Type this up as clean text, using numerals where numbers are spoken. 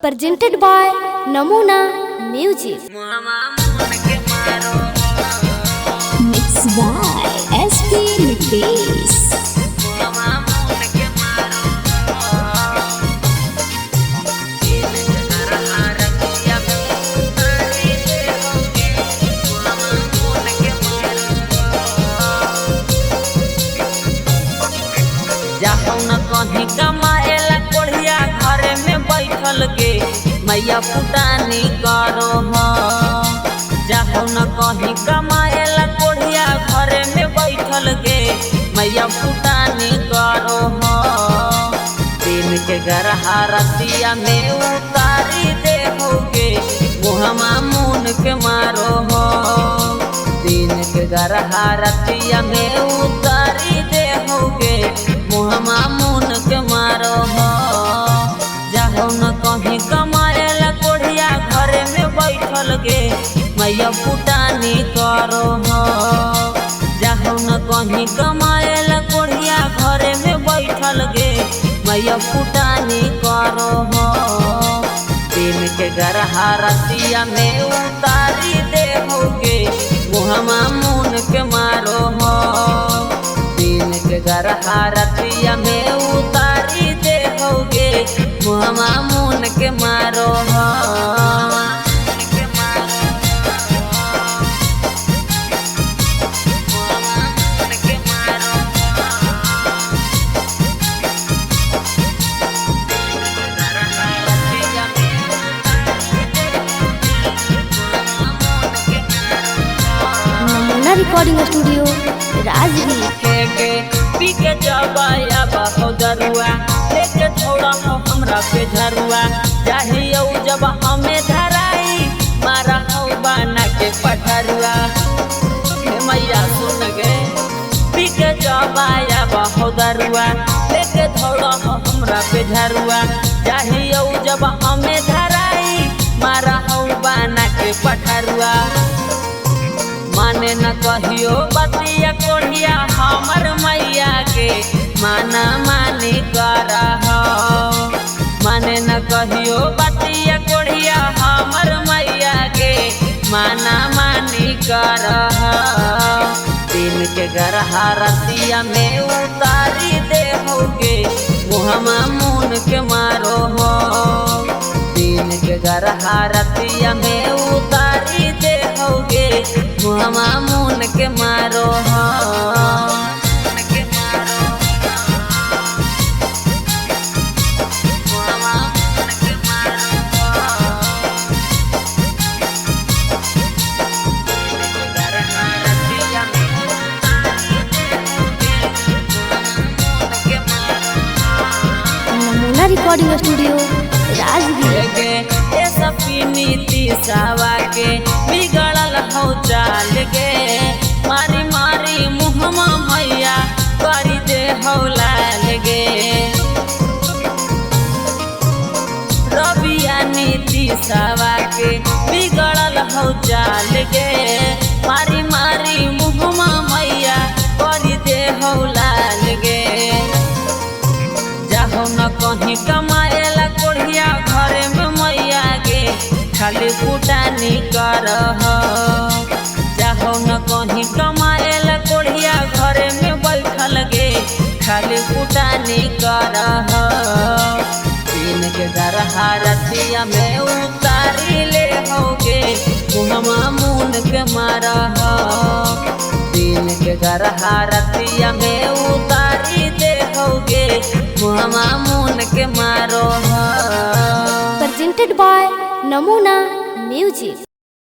Presented by Namuna Music. Mixed by SP Nitish. जाहु न कहीं कमाएला कोढ़िया घरे में बैठल के मैया फुटानी करो हो। जाहु न कहीं कमाएला कोढ़िया घरे में बैठल के मैया फुटानी करो हो। दिन के गरहा रतिया में उतारी दे होगे मुहमा मुन के मारो हो। दिन के गरहा रतिया में उतारी दे होगे मुहमा मुन के मारो हो। जाहो न कहीं कमाएला कोढ़िया घरे में बैठल गे मैया फुटानी करो हो। जाहो न कहीं कमाएला कोढ़िया घरे में बैठल गे मैया फुटानी करो हो। दिन के गरहा रतिया में उतारी दे होगे मुहमा मुन के मारो हो। दिन के गरहा रतिया में उतारी दे होगे मुहमा मुन के मारो हो। Namuna Recording Studio, Rajgir. के पी के जबाया बाहो दरुआ लेके छोड़ा हो हमरा पे झरुआ। चाहिए जब हमें धराई मारा हो बना के पठरुआ। हे मैया सुन गे पी के जबाया बाहो दरुआ लेके छोड़ा हो हमरा पे झरुआ। चाहिए जब हमें धराई मारा हो बना के पठरुआ। माने न कहियो बतिया कोढ़िया हमर मैया के माना मानी कर हो। माने न कहियो बतिया कोढ़िया हमर मैया के माना मानी कर हो। दिन के गरहा रतिया में उतारी दे होगे मुहमा मुन के मारो हो। दिन के गरहा रतिया में उतारी दे होगे मुहमा मुन के मारो हो। Namuna Recording Studio, Rajgir. नीति सावा के बिगड़ल हो चाल गे मारी मारी मुहमा मैया करी दे हो लाल गे। रबिया नीति सावा के बिगड़ल हो चाल गे मारी मारी मुहमा मैया करी दे हो लाल गे। जाहो न कहीं कमाएला कोढ़िया घरे में मैया गे खाली फुटानी कर हो। जाहो न कहीं कमाएला कोढ़िया घरे में बैठल गे खाली फुटानी कर हो। दिन के गरहा रतिया में उतारी ले होगे मुहमा मुन के मार हो। दिन के गरहा रतिया में उतारी दे होगे मुहमा मुन के मारो हो। Presented by Namuna Music.